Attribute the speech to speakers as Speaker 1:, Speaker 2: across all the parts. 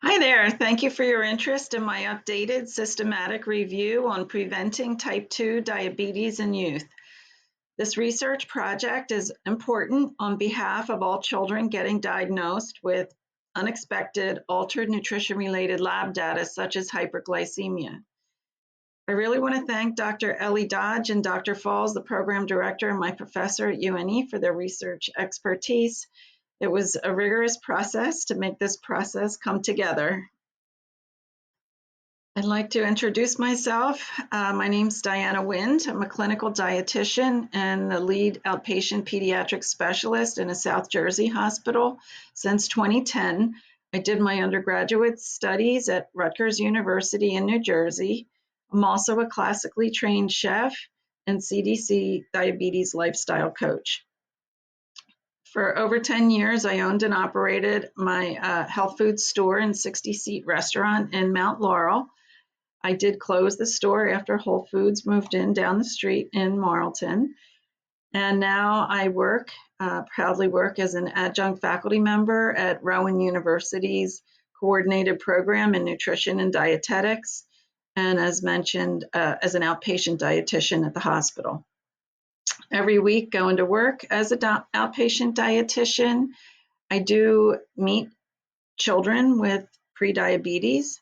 Speaker 1: Hi there. Thank you for your interest in my updated systematic review on preventing type 2 diabetes in youth. This research project is important on behalf of all children getting diagnosed with unexpected altered nutrition-related lab data such as hyperglycemia. I really want to thank Dr. Ellie Dodge and Dr. Falls, the program director and my professor at UNE, for their research expertise. It was a rigorous process to make this process come together. I'd like to introduce myself. My name's Diana Wind. I'm a clinical dietitian and the lead outpatient pediatric specialist in a South Jersey hospital since 2010. I did my undergraduate studies at Rutgers University in New Jersey. I'm also a classically trained chef and CDC diabetes lifestyle coach. For over 10 years, I owned and operated my health food store and 60-seat restaurant in Mount Laurel. I did close the store after Whole Foods moved in down the street in Marlton. And now I proudly work as an adjunct faculty member at Rowan University's coordinated program in nutrition and dietetics, and as mentioned, as an outpatient dietitian at the hospital. Every week going to work as an outpatient dietitian, I do meet children with prediabetes,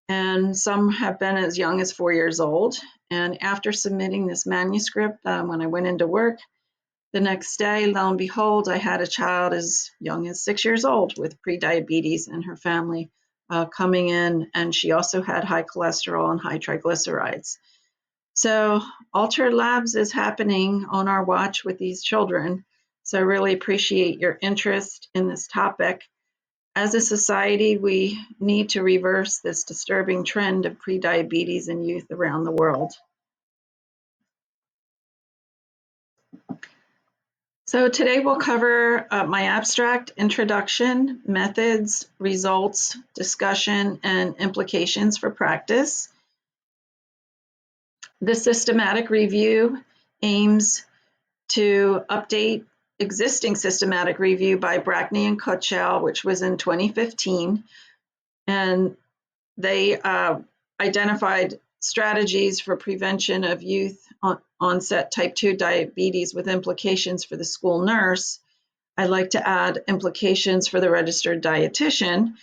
Speaker 1: and some have been as young as 4 years old. And after submitting this manuscript, when I went into work, the next day, lo and behold, I had a child as young as 6 years old with prediabetes and her family coming in, and she also had high cholesterol and high triglycerides. So altered labs is happening on our watch with these children. So I really appreciate your interest in this topic. As a society, we need to reverse this disturbing trend of prediabetes in youth around the world. So today we'll cover my abstract, introduction, methods, results, discussion, and implications for practice. The systematic review aims to update existing systematic review by Brackney and Kutschel, which was in 2015. And they identified strategies for prevention of youth onset type 2 diabetes with implications for the school nurse. I'd like to add implications for the registered dietitian,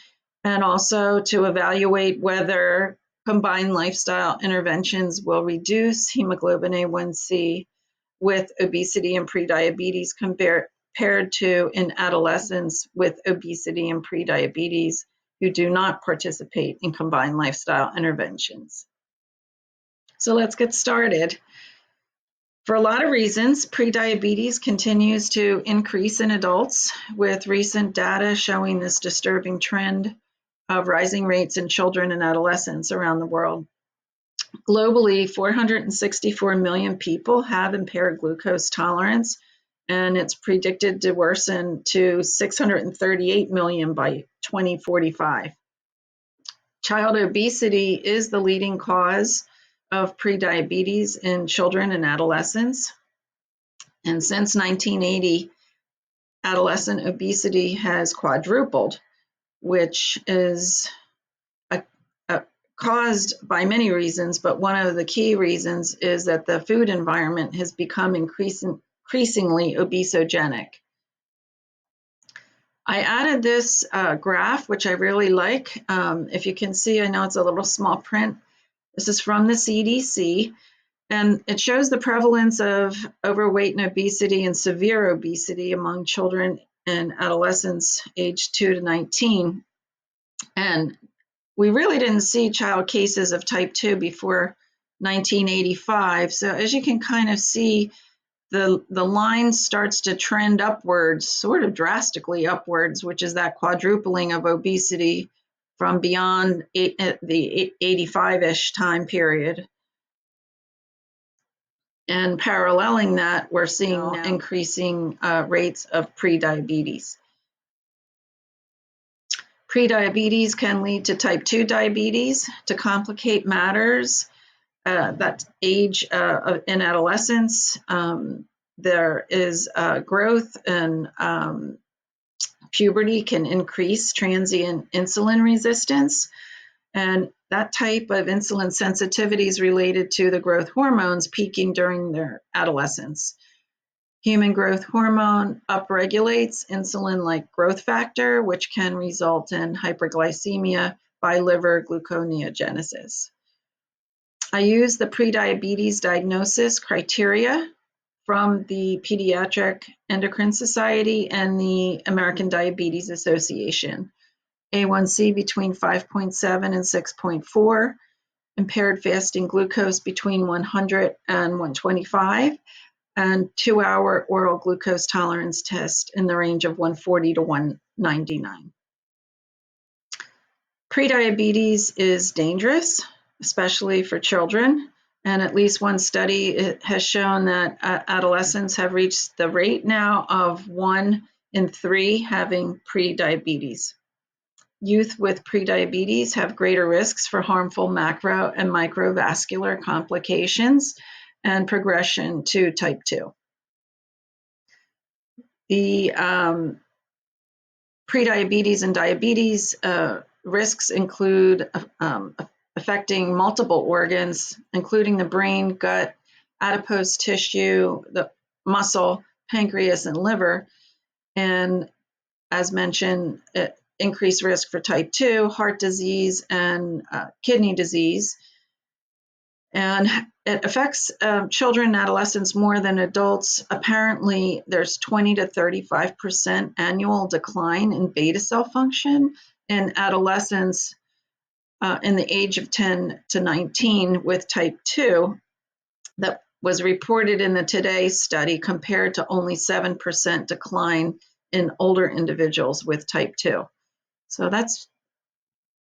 Speaker 1: and also to evaluate whether combined lifestyle interventions will reduce hemoglobin A1C with obesity and prediabetes compared to in adolescents with obesity and prediabetes who do not participate in combined lifestyle interventions. So let's get started. For a lot of reasons, prediabetes continues to increase in adults, with recent data showing this disturbing trend of rising rates in children and adolescents around the world. Globally, 464 million people have impaired glucose tolerance, and it's predicted to worsen to 638 million by 2045. Child obesity is the leading cause of prediabetes in children and adolescents. And since 1980, adolescent obesity has quadrupled, which is caused by many reasons, but one of the key reasons is that the food environment has become increasingly obesogenic. I added this graph, which I really like. If you can see, I know it's a little small print. This is from the CDC, and it shows the prevalence of overweight and obesity and severe obesity among children and adolescents aged 2 to 19. And we really didn't see child cases of type 2 before 1985. So as you can kind of see, the line starts to trend upwards, sort of drastically upwards, which is that quadrupling of obesity from beyond the 85-ish time period. And paralleling that, we're seeing now increasing rates of prediabetes. Prediabetes can lead to type 2 diabetes. To complicate matters, that age in adolescence, there is growth in puberty can increase transient insulin resistance, and that type of insulin sensitivity is related to the growth hormones peaking during their adolescence. Human growth hormone upregulates insulin-like growth factor, which can result in hyperglycemia by liver gluconeogenesis. I use the prediabetes diagnosis criteria from the Pediatric Endocrine Society and the American Diabetes Association. A1C between 5.7 and 6.4, impaired fasting glucose between 100 and 125, and 2-hour oral glucose tolerance test in the range of 140 to 199. Prediabetes is dangerous, especially for children, and at least one study has shown that adolescents have reached the rate now of 1 in 3 having prediabetes. Youth with prediabetes have greater risks for harmful macro and microvascular complications and progression to type 2. The prediabetes and diabetes risks include affecting multiple organs, including the brain, gut, adipose tissue, the muscle, pancreas, and liver. And as mentioned, increased risk for type 2, heart disease, and kidney disease. And it affects children and adolescents more than adults. Apparently, there's 20 to 35% annual decline in beta cell function in adolescents in the age of 10 to 19 with type 2 that was reported in the Today study, compared to only 7% decline in older individuals with type 2. So that's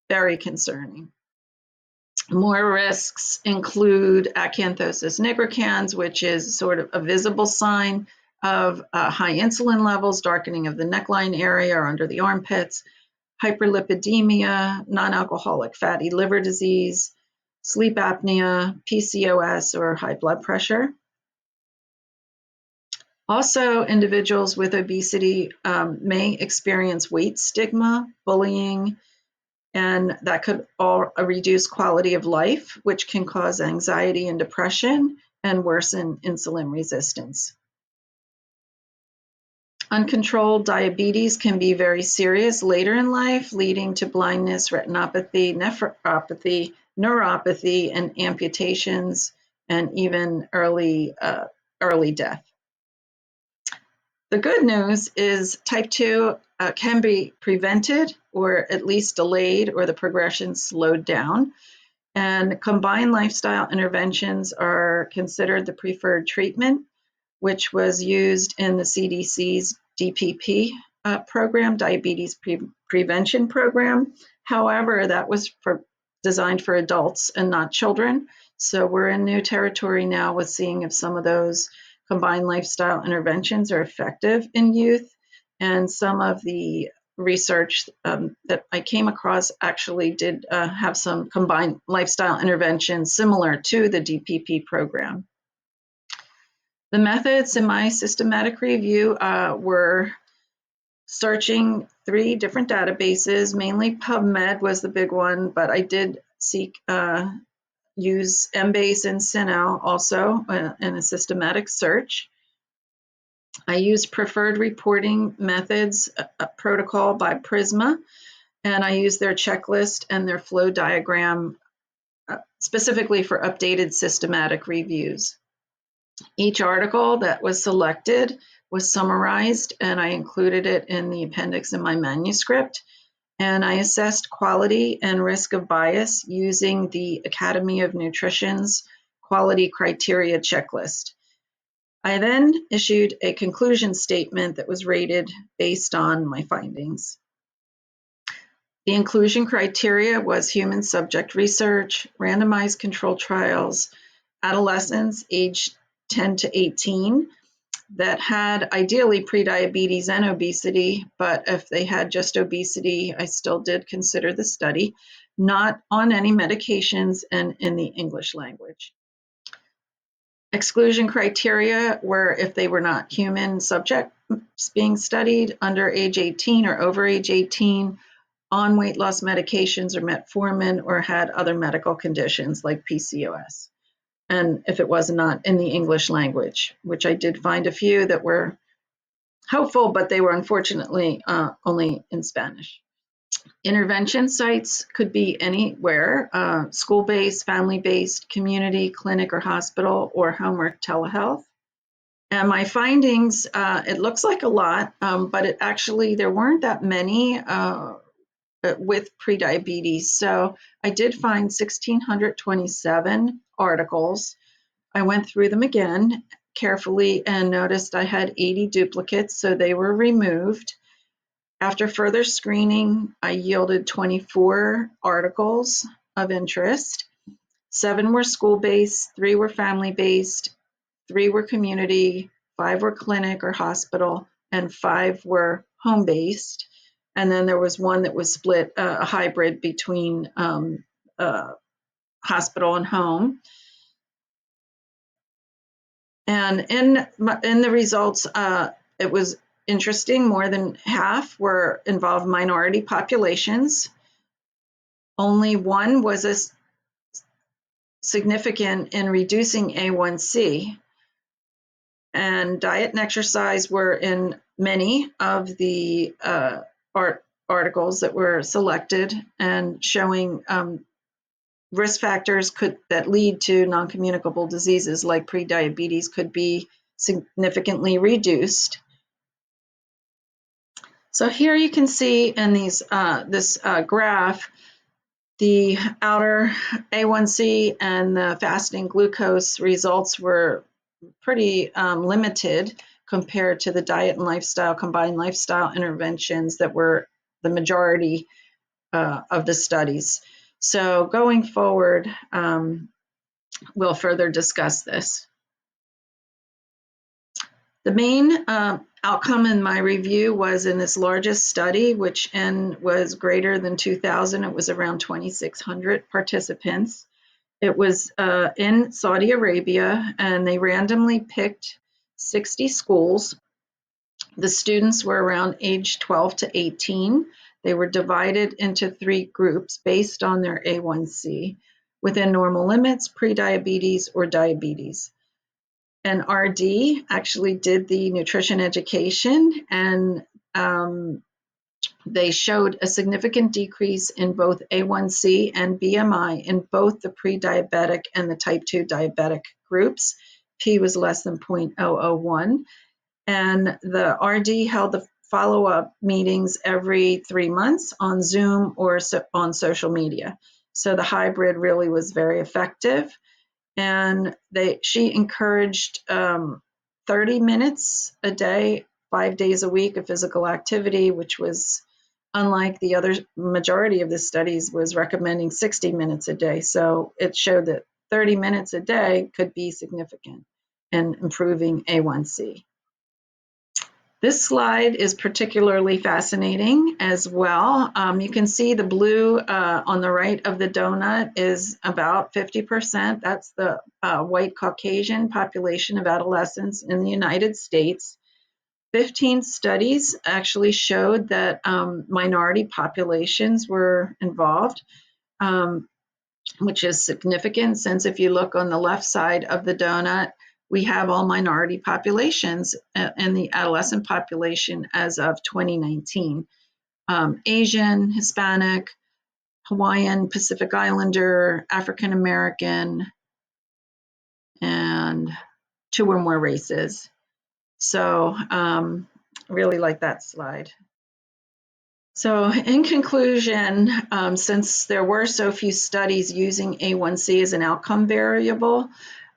Speaker 1: very concerning. More risks include acanthosis nigricans, which is sort of a visible sign of high insulin levels, darkening of the neckline area or under the armpits, hyperlipidemia, non-alcoholic fatty liver disease, sleep apnea, PCOS, or high blood pressure. Also, individuals with obesity may experience weight stigma, bullying, and that could all reduce quality of life, which can cause anxiety and depression and worsen insulin resistance. Uncontrolled diabetes can be very serious later in life, leading to blindness, retinopathy, nephropathy, neuropathy, and amputations, and even early death. The good news is type 2 can be prevented, or at least delayed, or the progression slowed down. And combined lifestyle interventions are considered the preferred treatment, which was used in the CDC's DPP program, Diabetes Prevention Program. However, that was designed for adults and not children. So we're in new territory now with seeing if some of those combined lifestyle interventions are effective in youth. And some of the research that I came across actually did have some combined lifestyle interventions similar to the DPP program. The methods in my systematic review were searching 3 different databases. Mainly PubMed was the big one, but I did use Embase and CINAHL also in a systematic search. I used preferred reporting methods protocol by Prisma, and I used their checklist and their flow diagram specifically for updated systematic reviews. Each article that was selected was summarized, and I included it in the appendix in my manuscript. And I assessed quality and risk of bias using the Academy of Nutrition's quality criteria checklist. I then issued a conclusion statement that was rated based on my findings. The inclusion criteria was human subject research, randomized controlled trials, adolescents aged 10 to 18 that had ideally prediabetes and obesity, but if they had just obesity, I still did consider the study, not on any medications, and in the English language. Exclusion criteria were if they were not human subjects being studied, under age 18 or over age 18, on weight loss medications or metformin, or had other medical conditions like PCOS. And if it was not in the English language, which I did find a few that were hopeful, but they were unfortunately only in Spanish. Intervention sites could be anywhere, school-based, family-based, community, clinic or hospital, or home or telehealth. And my findings, it looks like a lot, but it actually, there weren't that many with prediabetes. So I did find 1,627 articles. I went through them again carefully and noticed I had 80 duplicates, so they were removed. After further screening, I yielded 24 articles of interest. 7 were school-based, 3 were family-based, 3 were community, 5 were clinic or hospital, and 5 were home-based. And then there was one that was split, a hybrid between hospital and home. And in the results, it was interesting. More than half were involved minority populations. Only one was significant in reducing A1C. And diet and exercise were in many of the articles that were selected, and showing risk factors that lead to non-communicable diseases like prediabetes could be significantly reduced. So here you can see in this graph, the outer A1C and the fasting glucose results were pretty limited compared to the diet and lifestyle, combined lifestyle interventions that were the majority of the studies. So going forward, we'll further discuss this. The main outcome in my review was in this largest study, which N was greater than 2,000. It was around 2,600 participants. It was in Saudi Arabia, and they randomly picked 60 schools. The students were around age 12 to 18. They were divided into 3 groups based on their A1C, within normal limits, prediabetes, or diabetes. And RD actually did the nutrition education, and they showed a significant decrease in both A1C and BMI in both the pre-diabetic and the type 2 diabetic groups. P was less than 0.001. And the RD held the follow-up meetings every 3 months on Zoom or on social media. So the hybrid really was very effective. And she encouraged 30 minutes a day, 5 days a week of physical activity, which was unlike the other majority of the studies was recommending 60 minutes a day. So it showed that 30 minutes a day could be significant in improving A1C. This slide is particularly fascinating as well. You can see the blue on the right of the donut is about 50%. That's the white Caucasian population of adolescents in the United States. 15 studies actually showed that minority populations were involved, which is significant, since if you look on the left side of the donut, we have all minority populations in the adolescent population as of 2019. Asian, Hispanic, Hawaiian, Pacific Islander, African American, and 2 or more races. So really like that slide. So in conclusion, since there were so few studies using A1C as an outcome variable,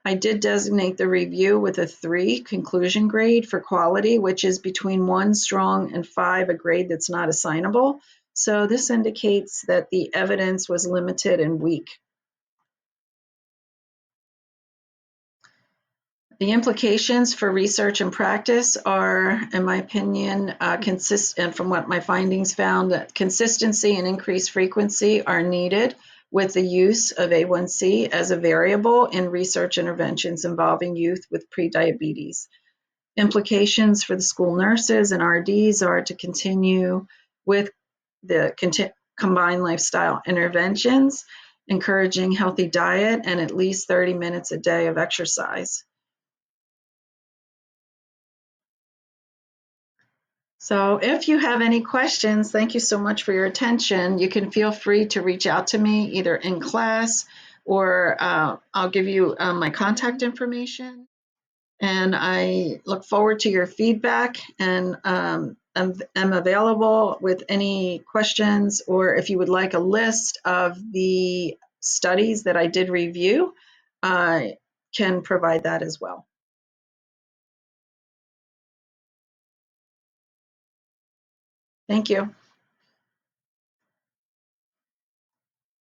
Speaker 1: I did designate the review with a 3 conclusion grade for quality, which is between 1 strong and 5, a grade that's not assignable. So this indicates that the evidence was limited and weak. The implications for research and practice are, in my opinion, consistent from what my findings found, that consistency and increased frequency are needed with the use of A1C as a variable in research interventions involving youth with prediabetes. Implications for the school nurses and RDs are to continue with the combined lifestyle interventions, encouraging healthy diet and at least 30 minutes a day of exercise. So if you have any questions, thank you so much for your attention. You can feel free to reach out to me either in class or I'll give you my contact information. And I look forward to your feedback and am available with any questions, or if you would like a list of the studies that I did review, I can provide that as well. Thank you.